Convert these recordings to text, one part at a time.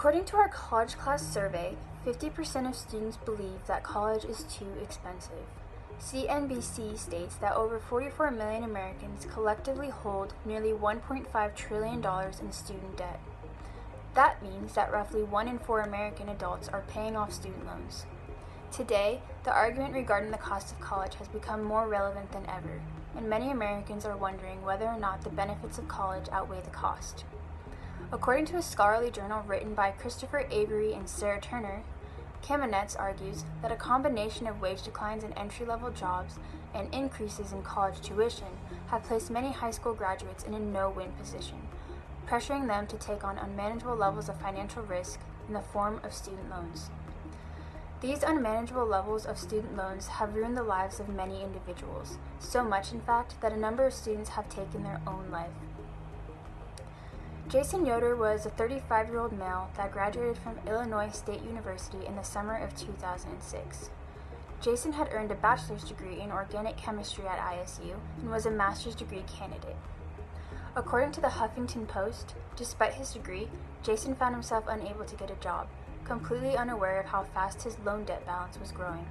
According to our college class survey, 50% of students believe that college is too expensive. CNBC states that over 44 million Americans collectively hold nearly $1.5 trillion in student debt. That means that roughly 1 in 4 American adults are paying off student loans. Today, the argument regarding the cost of college has become more relevant than ever, and many Americans are wondering whether or not the benefits of college outweigh the cost. According to a scholarly journal written by Christopher Avery and Sarah Turner, Kamenetz argues that a combination of wage declines in entry-level jobs and increases in college tuition have placed many high school graduates in a no-win position, pressuring them to take on unmanageable levels of financial risk in the form of student loans. These unmanageable levels of student loans have ruined the lives of many individuals, so much in fact that a number of students have taken their own life. Jason Yoder was a 35-year-old male that graduated from Illinois State University in the summer of 2006. Jason had earned a bachelor's degree in organic chemistry at ISU and was a master's degree candidate. According to the Huffington Post, despite his degree, Jason found himself unable to get a job, completely unaware of how fast his loan debt balance was growing.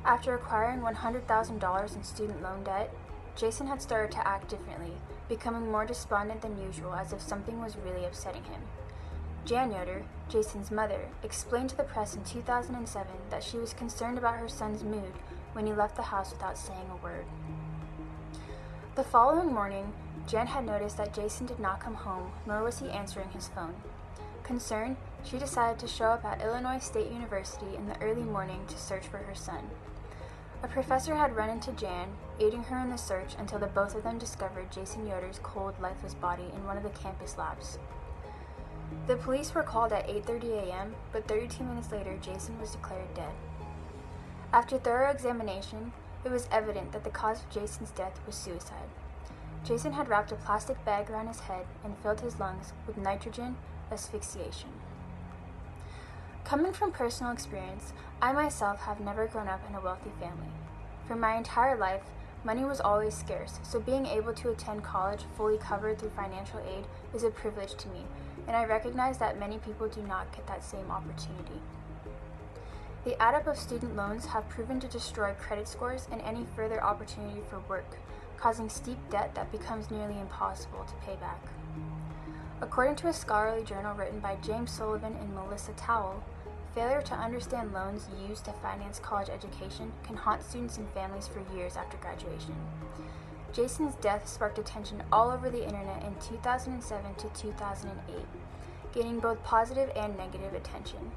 After acquiring $100,000 in student loan debt, Jason had started to act differently, becoming more despondent than usual as if something was really upsetting him. Jan Yoder, Jason's mother, explained to the press in 2007 that she was concerned about her son's mood when he left the house without saying a word. The following morning, Jan had noticed that Jason did not come home, nor was he answering his phone. Concerned, she decided to show up at Illinois State University in the early morning to search for her son. A professor had run into Jan, aiding her in the search until the both of them discovered Jason Yoder's cold, lifeless body in one of the campus labs. The police were called at 8:30 a.m., but 32 minutes later, Jason was declared dead. After thorough examination, it was evident that the cause of Jason's death was suicide. Jason had wrapped a plastic bag around his head and filled his lungs with nitrogen asphyxiation. Coming from personal experience, I myself have never grown up in a wealthy family. For my entire life, money was always scarce, so being able to attend college fully covered through financial aid is a privilege to me, and I recognize that many people do not get that same opportunity. The add-up of student loans have proven to destroy credit scores and any further opportunity for work, causing steep debt that becomes nearly impossible to pay back. According to a scholarly journal written by James Sullivan and Melissa Towell, failure to understand loans used to finance college education can haunt students and families for years after graduation. Jason's death sparked attention all over the internet in 2007 to 2008, gaining both positive and negative attention.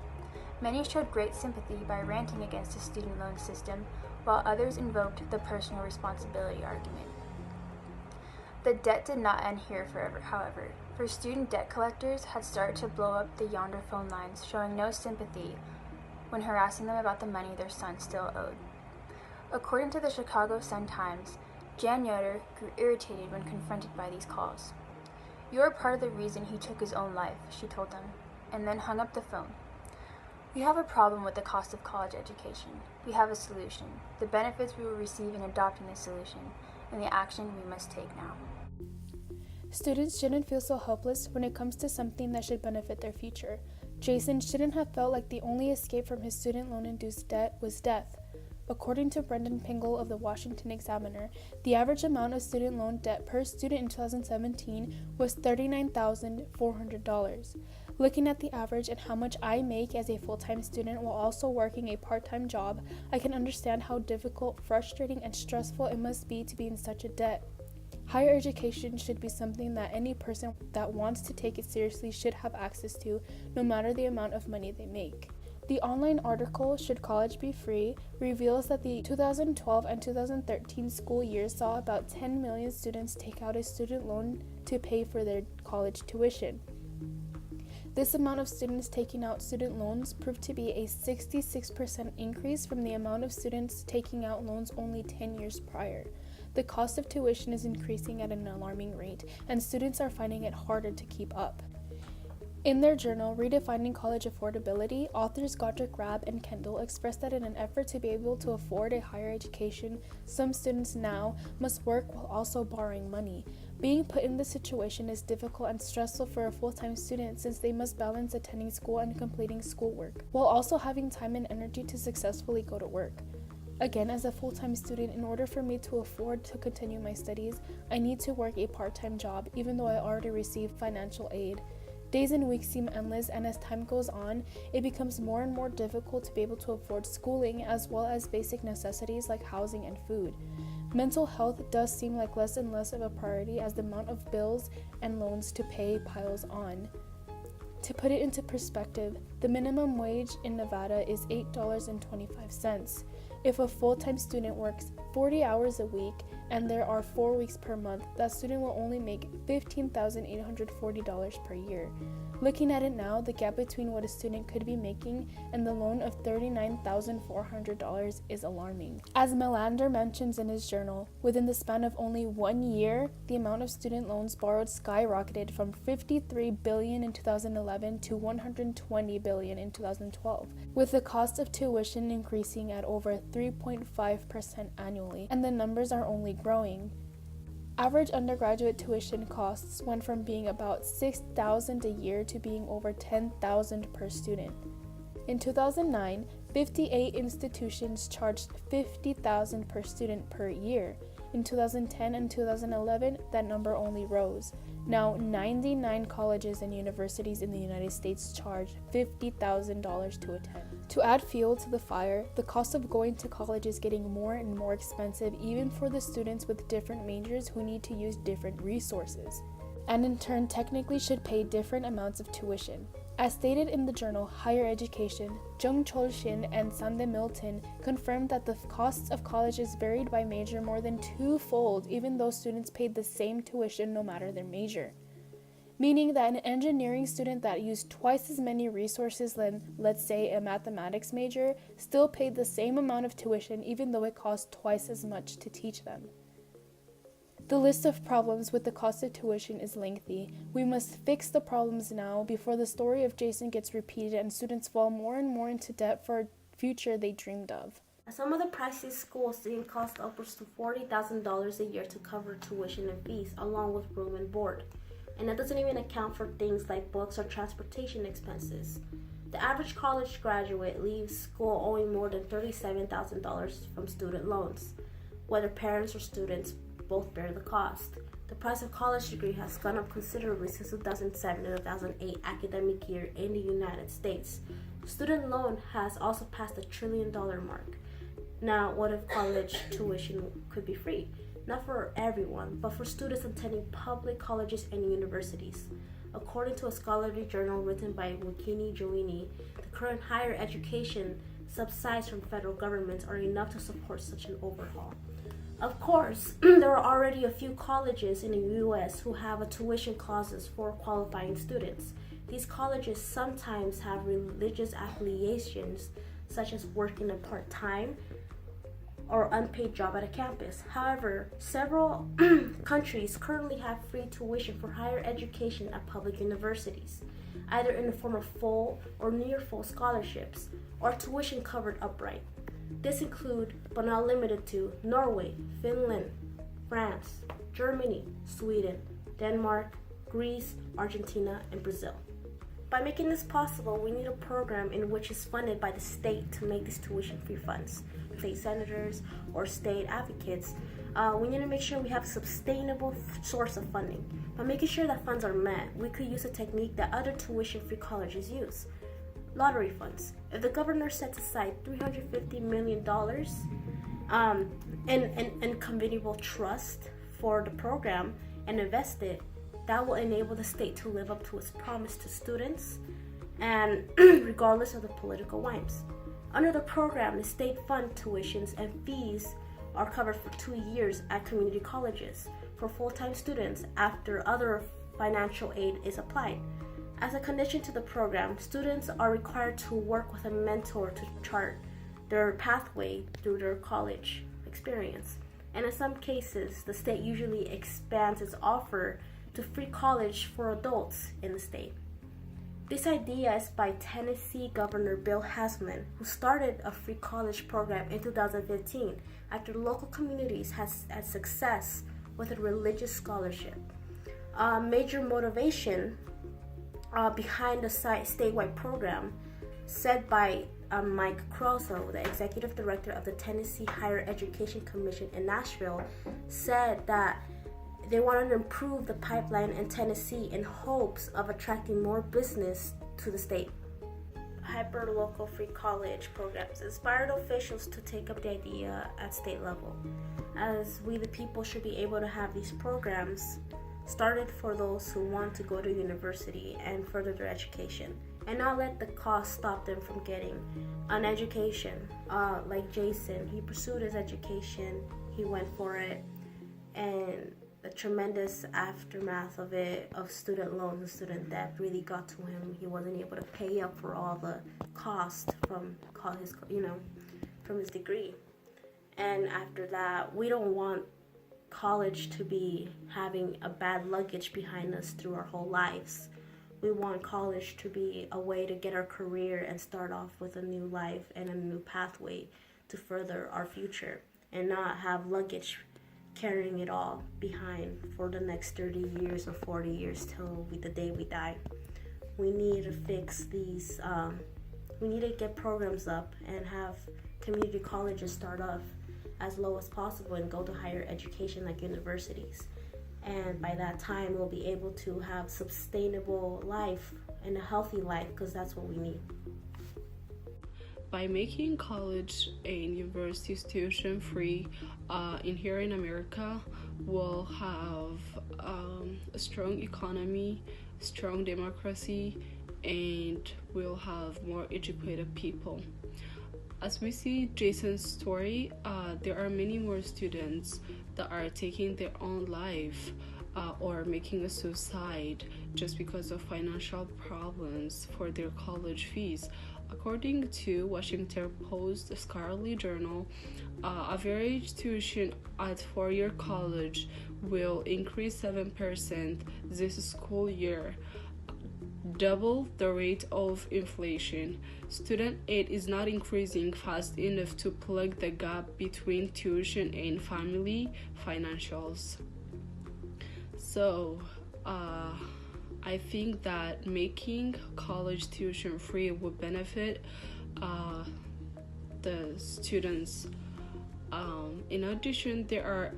Many showed great sympathy by ranting against the student loan system, while others invoked the personal responsibility argument. The debt did not end here forever, however, for student debt collectors had started to blow up the Yonder phone lines, showing no sympathy when harassing them about the money their son still owed. According to the Chicago Sun-Times, Jan Yoder grew irritated when confronted by these calls. "You are part of the reason he took his own life," she told them, and then hung up the phone. "We have a problem with the cost of college education. We have a solution, the benefits we will receive in adopting this solution, and the action we must take now." Students shouldn't feel so helpless when it comes to something that should benefit their future. Jason shouldn't have felt like the only escape from his student loan-induced debt was death. According to Brendan Pingle of the Washington Examiner, the average amount of student loan debt per student in 2017 was $39,400. Looking at the average and how much I make as a full-time student while also working a part-time job, I can understand how difficult, frustrating, and stressful it must be to be in such a debt. Higher education should be something that any person that wants to take it seriously should have access to, no matter the amount of money they make. The online article, "Should College Be Free?" reveals that the 2012 and 2013 school years saw about 10 million students take out a student loan to pay for their college tuition. This amount of students taking out student loans proved to be a 66% increase from the amount of students taking out loans only 10 years prior. The cost of tuition is increasing at an alarming rate, and students are finding it harder to keep up. In their journal, Redefining College Affordability, authors Godric Rabb and Kendall expressed that in an effort to be able to afford a higher education, some students now must work while also borrowing money. Being put in this situation is difficult and stressful for a full-time student since they must balance attending school and completing schoolwork, while also having time and energy to successfully go to work. Again, as a full-time student, in order for me to afford to continue my studies, I need to work a part-time job, even though I already receive financial aid. Days and weeks seem endless, and as time goes on, it becomes more and more difficult to be able to afford schooling as well as basic necessities like housing and food. Mental health does seem like less and less of a priority as the amount of bills and loans to pay piles on. To put it into perspective, the minimum wage in Nevada is $8.25. If a full-time student works 40 hours a week and there are 4 weeks per month, that student will only make $15,840 per year. Looking at it now, the gap between what a student could be making and the loan of $39,400 is alarming. As Melander mentions in his journal, within the span of only 1 year, the amount of student loans borrowed skyrocketed from $53 billion in 2011 to $120 billion in 2012, with the cost of tuition increasing at over 3.5% annually, and the numbers are only growing. Average undergraduate tuition costs went from being about $6,000 a year to being over $10,000 per student. In 2009, 58 institutions charged $50,000 per student per year. In 2010 and 2011, that number only rose. Now, 99 colleges and universities in the United States charge $50,000 to attend. To add fuel to the fire, the cost of going to college is getting more and more expensive, even for the students with different majors who need to use different resources, and in turn technically should pay different amounts of tuition. As stated in the journal Higher Education, Jung Chol Shin and Sande Milton confirmed that the costs of colleges varied by major more than twofold, even though students paid the same tuition no matter their major. Meaning that an engineering student that used twice as many resources than, let's say, a mathematics major, still paid the same amount of tuition even though it cost twice as much to teach them. The list of problems with the cost of tuition is lengthy. We must fix the problems now before the story of Jason gets repeated and students fall more and more into debt for a future they dreamed of. Some of the pricey schools even cost upwards to $40,000 a year to cover tuition and fees, along with room and board. And that doesn't even account for things like books or transportation expenses. The average college graduate leaves school owing more than $37,000 from student loans, whether parents or students both bear the cost. The price of college degree has gone up considerably since 2007 to 2008 academic year in the United States. Student loan has also passed the $1 trillion mark. Now, what if college tuition could be free? Not for everyone, but for students attending public colleges and universities. According to a scholarly journal written by Wakini Joini, the current higher education subsidies from federal governments are enough to support such an overhaul. Of course, there are already a few colleges in the U.S. who have a tuition clauses for qualifying students. These colleges sometimes have religious affiliations, such as working a part-time or unpaid job at a campus. However, several countries currently have free tuition for higher education at public universities, either in the form of full or near full scholarships, or tuition covered outright. This include, but not limited to, Norway, Finland, France, Germany, Sweden, Denmark, Greece, Argentina, and Brazil. By making this possible, we need a program in which is funded by the state to make these tuition-free funds. State senators or state advocates, we need to make sure we have a sustainable source of funding. By making sure that funds are met, we could use a technique that other tuition-free colleges use. Lottery funds. If the governor sets aside $350 million in convertible trust for the program and invest it, that will enable the state to live up to its promise to students, and regardless of the political whims. Under the program, the state fund tuitions and fees are covered for 2 years at community colleges for full-time students after other financial aid is applied. As a condition to the program, students are required to work with a mentor to chart their pathway through their college experience. And in some cases, the state usually expands its offer to free college for adults in the state. This idea is by Tennessee Governor Bill Haslam, who started a free college program in 2015 after local communities had success with a religious scholarship. Major motivation behind the statewide program, said by Mike Crozo, the executive director of the Tennessee Higher Education Commission in Nashville, said that they wanted to improve the pipeline in Tennessee in hopes of attracting more business to the state. Hyper-local free college programs inspired officials to take up the idea at state level, as we the people should be able to have these programs started for those who want to go to university and further their education, and not let the cost stop them from getting an education. Like Jason, he pursued his education, he went for it, and the tremendous aftermath of it, of student loans and student debt, really got to him. He wasn't able to pay up for all the cost from his degree. And after that, we don't want college to be having a bad luggage behind us through our whole lives. We want college to be a way to get our career and start off with a new life and a new pathway to further our future, and not have luggage carrying it all behind for the next 30 years or 40 years till the day we die. We need to fix these, we need to get programs up and have community colleges start off as low as possible and go to higher education like universities. And by that time, we'll be able to have sustainable life and a healthy life, because that's what we need. By making college and university tuition free in here in America, we'll have a strong economy, strong democracy, and we'll have more educated people. As we see Jason's story, there are many more students that are taking their own life or making a suicide just because of financial problems for their college fees. According to Washington Post Scholarly Journal, average tuition at four-year college will increase 7% this school year, double the rate of inflation. Student aid is not increasing fast enough to plug the gap between tuition and family financials. So, I think that making college tuition free would benefit the students. In addition, there are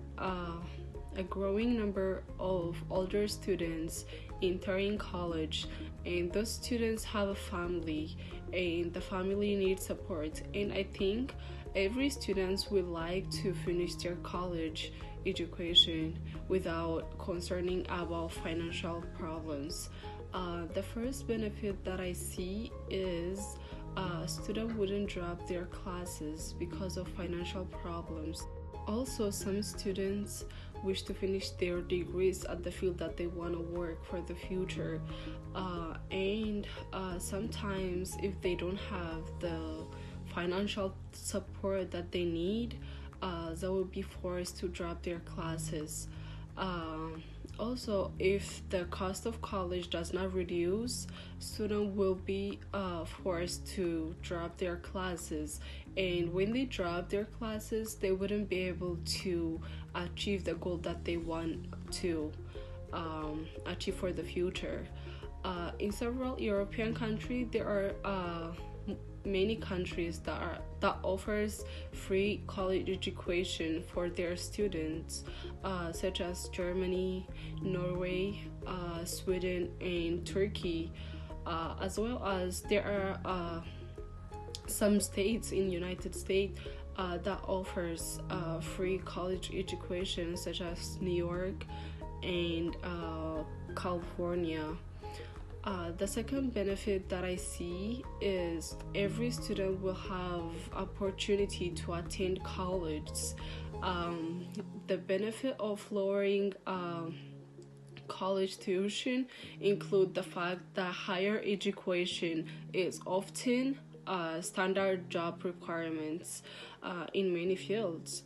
a growing number of older students entering college, and those students have a family, and the family needs support. And I think every student would like to finish their college education without concerning about financial problems. The first benefit that I see is students wouldn't drop their classes because of financial problems. Also, some students wish to finish their degrees at the field that they want to work for the future, and sometimes if they don't have the financial support that they need, they will be forced to drop their classes. Also, if the cost of college does not reduce, students will be forced to drop their classes, and when they drop their classes, they wouldn't be able to achieve the goal that they want to achieve for the future. In several European countries, there are many countries that offers free college education for their students, such as Germany, Norway, Sweden, and Turkey, as well as there are some states in United States that offers free college education, such as New York and California. The second benefit that I see is every student will have opportunity to attend college. The benefit of lowering college tuition include the fact that higher education is often standard job requirements in many fields,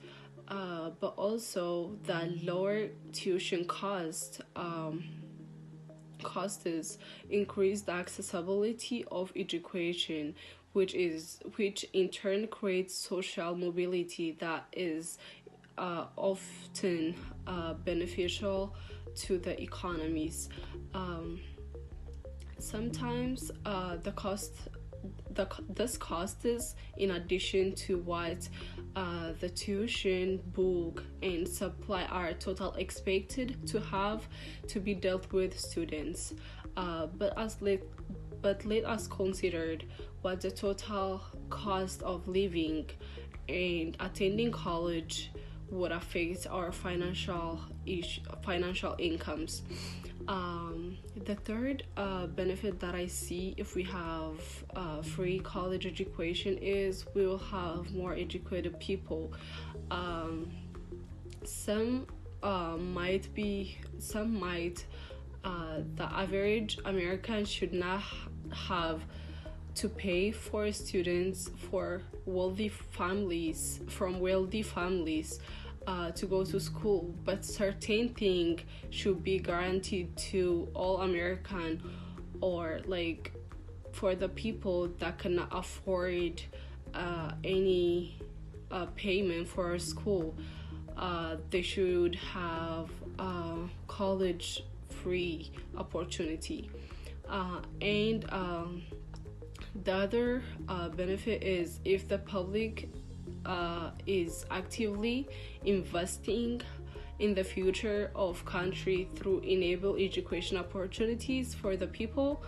but also the lower tuition cost costs increase the accessibility of education, which in turn creates social mobility that is often beneficial to the economies. Sometimes this cost is in addition to what the tuition, book, and supply are total expected to have to be dealt with students. But let us consider what the total cost of living and attending college would affect our financial incomes. The third benefit that I see if we have free college education is we will have more educated people. The average American should not have to pay for students from wealthy families to go to school, but certain things should be guaranteed to all American, or like for the people that cannot afford any payment for school. They should have college free opportunity, and the other benefit is if the public is actively investing in the future of country through enable education opportunities for the people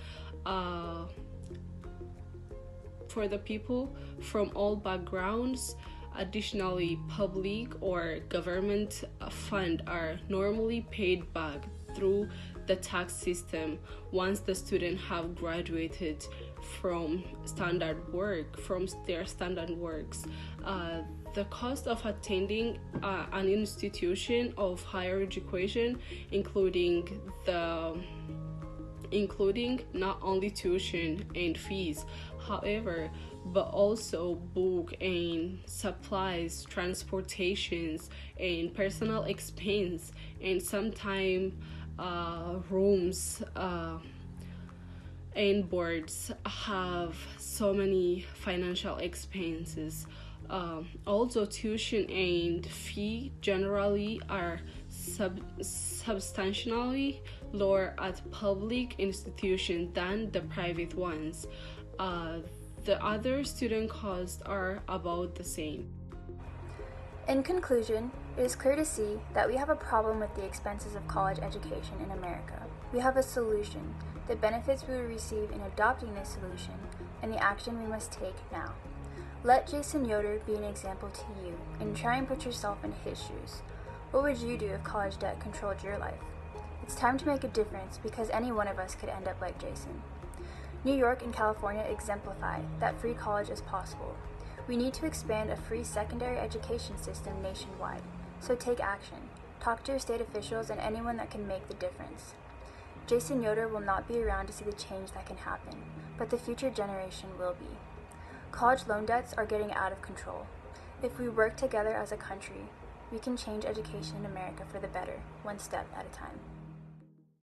from all backgrounds. Additionally, public or government fund are normally paid back through the tax system once the student have graduated from their standard works. The cost of attending an institution of higher education, including not only tuition and fees, however, but also book and supplies, transportations, and personal expense, and sometimes rooms and boards have so many financial expenses. Also, tuition and fee generally are substantially lower at public institutions than the private ones. The other student costs are about the same. In conclusion, it is clear to see that we have a problem with the expenses of college education in America. We have a solution, the benefits we will receive in adopting this solution, and the action we must take now. Let Jason Yoder be an example to you, and try and put yourself in his shoes. What would you do if college debt controlled your life? It's time to make a difference because any one of us could end up like Jason. New York and California exemplify that free college is possible. We need to expand a free secondary education system nationwide, so take action. Talk to your state officials and anyone that can make the difference. Jason Yoder will not be around to see the change that can happen, but the future generation will be. College loan debts are getting out of control. If we work together as a country, we can change education in America for the better, one step at a time.